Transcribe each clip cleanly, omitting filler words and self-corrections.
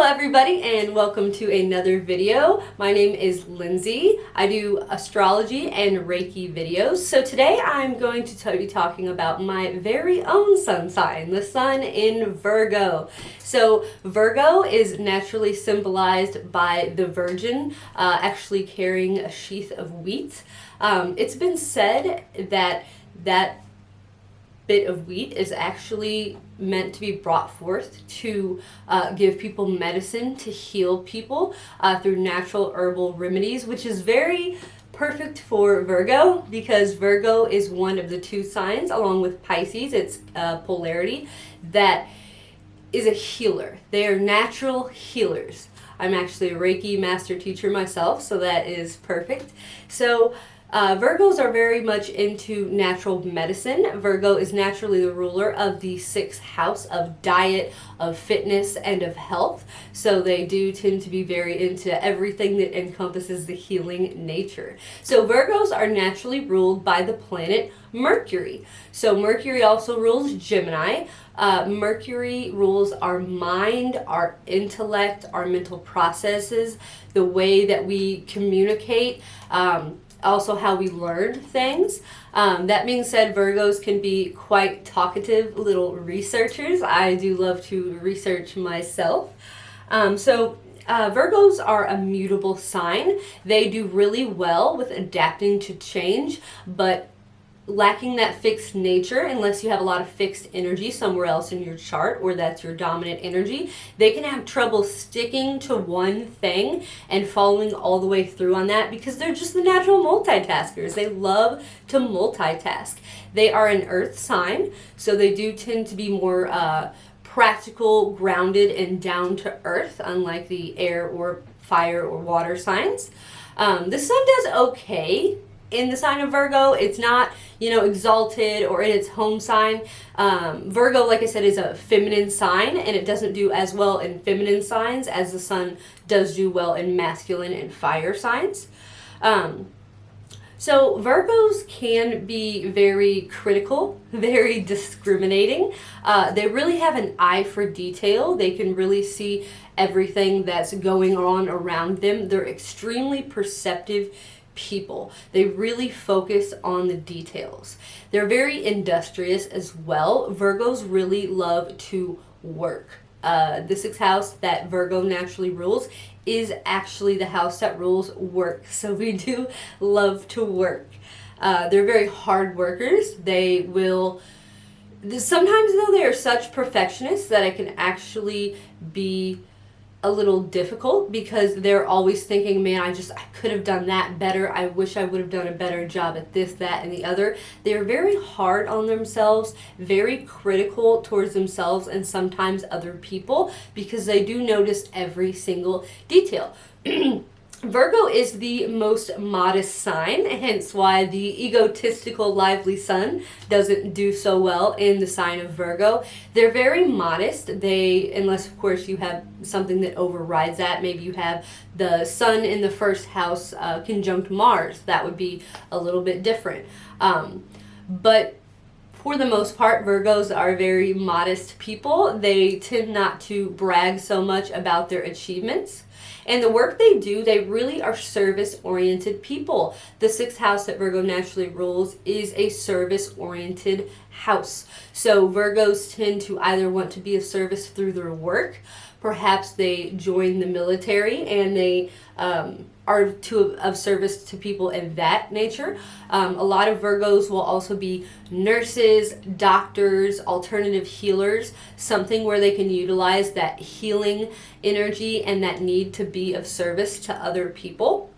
everybody, and welcome to another video. My name is Lindsay. I do astrology and Reiki videos. So today I'm going to be talking about my very own sun sign, the sun in Virgo. So Virgo is naturally symbolized by the Virgin actually carrying a sheath of wheat. It's been said that bit of wheat is actually meant to be brought forth to give people medicine, to heal people through natural herbal remedies, which is very perfect for Virgo because Virgo is one of the two signs, along with Pisces, it's polarity, that is a healer. They are natural healers. I'm actually a Reiki master teacher myself, so that is perfect. So Virgos are very much into natural medicine. Virgo is naturally the ruler of the sixth house of diet, of fitness, and of health. So they do tend to be very into everything that encompasses the healing nature. So Virgos are naturally ruled by the planet Mercury. So Mercury also rules Gemini. Mercury rules our mind, our intellect, our mental processes, the way that we communicate, also how we learn things. That being said, Virgos can be quite talkative little researchers. I do love to research myself. Virgos are a mutable sign. They do really well with adapting to change, but lacking that fixed nature, unless you have a lot of fixed energy somewhere else in your chart or that's your dominant energy, they can have trouble sticking to one thing and following all the way through on that because they're just the natural multitaskers. They love to multitask. They are an earth sign, so they do tend to be more practical, grounded, and down to earth, unlike the air or fire or water signs. The sun does okay in the sign of Virgo. It's not, exalted or in its home sign. Virgo, like I said, is a feminine sign, and it doesn't do as well in feminine signs as the sun does do well in masculine and fire signs. So Virgos can be very critical, very discriminating. They really have an eye for detail. They can really see everything that's going on around them. They're extremely perceptive people. They really focus on the details. They're very industrious as well. Virgos really love to work. The sixth house that Virgo naturally rules is actually the house that rules work. So we do love to work. They're very hard workers. They will, sometimes though, they are such perfectionists that it can actually be a little difficult because they're always thinking, man, I could have done that better. I wish I would have done a better job at this, that, and the other. They're very hard on themselves, very critical towards themselves and sometimes other people because they do notice every single detail. Virgo is the most modest sign, hence why the egotistical, lively sun doesn't do so well in the sign of Virgo. They're very modest. Unless of course you have something that overrides that, maybe you have the sun in the first house conjunct Mars, that would be a little bit different. But for the most part, Virgos are very modest people. They tend not to brag so much about their achievements. And the work they do, they really are service-oriented people. The sixth house that Virgo naturally rules is a service-oriented house. So Virgos tend to either want to be of service through their work, perhaps they join the military and they are of service to people in that nature. A lot of Virgos will also be nurses, doctors, alternative healers, something where they can utilize that healing energy and that need to be of service to other people.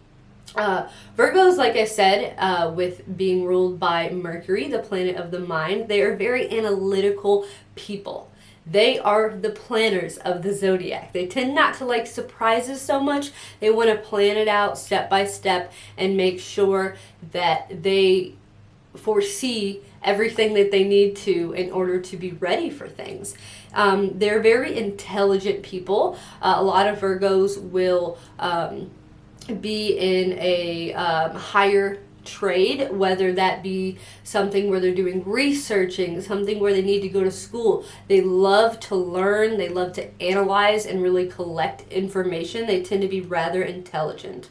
Virgos, like I said, with being ruled by Mercury, the planet of the mind, they are very analytical people. They are the planners of the zodiac. They tend not to like surprises so much. They want to plan it out step by step and make sure that they foresee everything that they need to in order to be ready for things. They're very intelligent people. A lot of Virgos will be in a higher trade, whether that be something where they're doing researching, something where they need to go to school. They love to learn, they love to analyze and really collect information. They tend to be rather intelligent.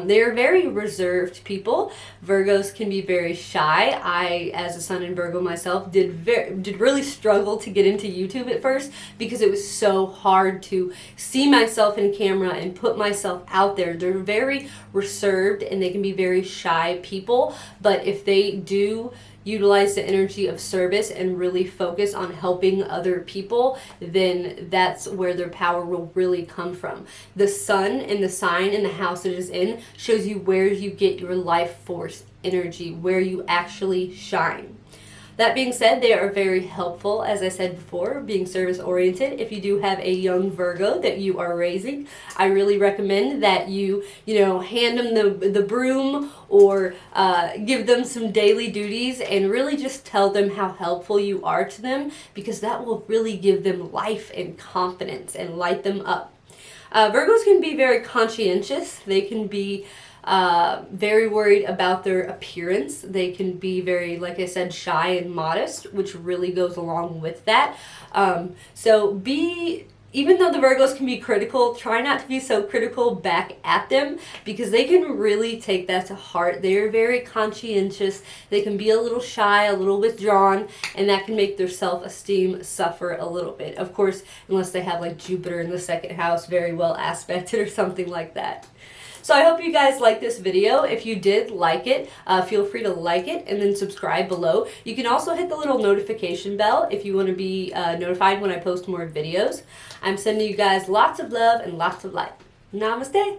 They are very reserved people. Virgos can be very shy. I, as a Sun in Virgo myself, did really struggle to get into YouTube at first because it was so hard to see myself in camera and put myself out there. They're very reserved and they can be very shy people, but if they do utilize the energy of service and really focus on helping other people, then that's where their power will really come from. The sun and the sign in the house it is in shows you where you get your life force energy, where you actually shine. That being said, they are very helpful, as I said before, being service oriented. If you do have a young Virgo that you are raising, I really recommend that you hand them the broom or give them some daily duties and really just tell them how helpful you are to them, because that will really give them life and confidence and light them up. Virgos can be very conscientious. They can be very worried about their appearance. They can be very, like I said, shy and modest, which really goes along with that. Even though the Virgos can be critical, try not to be so critical back at them, because they can really take that to heart. They are very conscientious. They can be a little shy, a little withdrawn, and that can make their self-esteem suffer a little bit. Of course, unless they have like Jupiter in the second house, very well aspected or something like that. So I hope you guys liked this video. If you did like it, feel free to like it and then subscribe below. You can also hit the little notification bell if you want to be notified when I post more videos. I'm sending you guys lots of love and lots of light. Namaste.